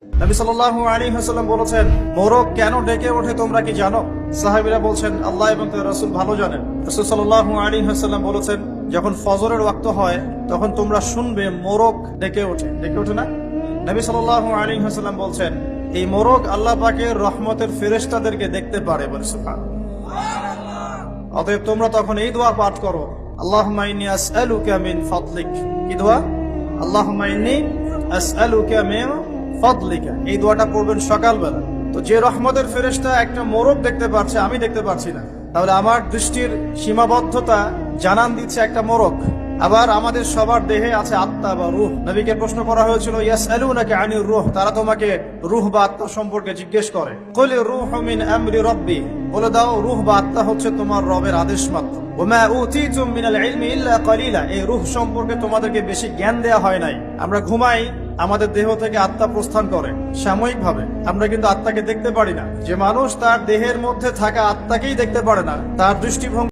নবী সাল্লাল্লাহু আলাইহি ওয়াসাল্লাম বলেছেন, মোরগ কেন ডেকে ওঠে তোমরা কি জানো? সাহাবীরা বলছেন, আল্লাহ এবং তার রাসূল ভালো জানেন। রাসূল সাল্লাল্লাহু আলাইহি ওয়াসাল্লাম বলেছেন, যখন ফজরের ওয়াক্ত হয় তখন তোমরা শুনবে মোরগ ডেকে ওঠে। ডেকে ওঠে না? নবী সাল্লাল্লাহু আলাইহি ওয়াসাল্লাম বলছেন, এই মোরগ আল্লাহ পাকের রহমতের ফেরেশতাদেরকে দেখতে পারে। বলে সুবহানাল্লাহ। অতএব তোমরা তখন এই দোয়া পাঠ করো, আল্লাহুম্মা ইন্নী আসআলুকা মিন ফাদলিক। কি দোয়া? আল্লাহুম্মা ইন্নী আসআলুকা মিন ফাদলিকা। এই দোয়াটা পড়বেন সকালবেলা। তো যে রহমতের ফেরেশতা একটা মোরগ দেখতে পারছে, আমি দেখতে পারছি না, তাহলে আমার দৃষ্টির সীমাবদ্ধতা জানান দিচ্ছে একটা মোরগ। আবার আমাদের সবার দেহে আছে আত্মা বা রূহ। নবীকে প্রশ্ন করা হয়েছিল, ইয়াসআলুনাকা আনির রূহ, তারা তোমাকে রূহ বা আত্মা সম্পর্কে জিজ্ঞেস করে। কুলি রূহু মিন আমরি রাব্বি, বলে দাও রূহ বা আত্মা হচ্ছে তোমার রবের আদেশ মাত্র। ওমা উতীতুম মিনাল ইলমি ইল্লা কালিলা, এই রূহ সম্পর্কে তোমাদেরকে বেশি জ্ঞান দেয়া হয় নাই। আমরা ঘুমাই, আমাদের দেহ থেকে আত্মা প্রস্থান করে সাময়িকভাবে, আমরা কিন্তু আত্মাকে দেখতে পারি না। যে মানুষ তার দেহের মধ্যে থাকা আত্মাকেই দেখতে পারে না, তার দৃষ্টিভঙ্গি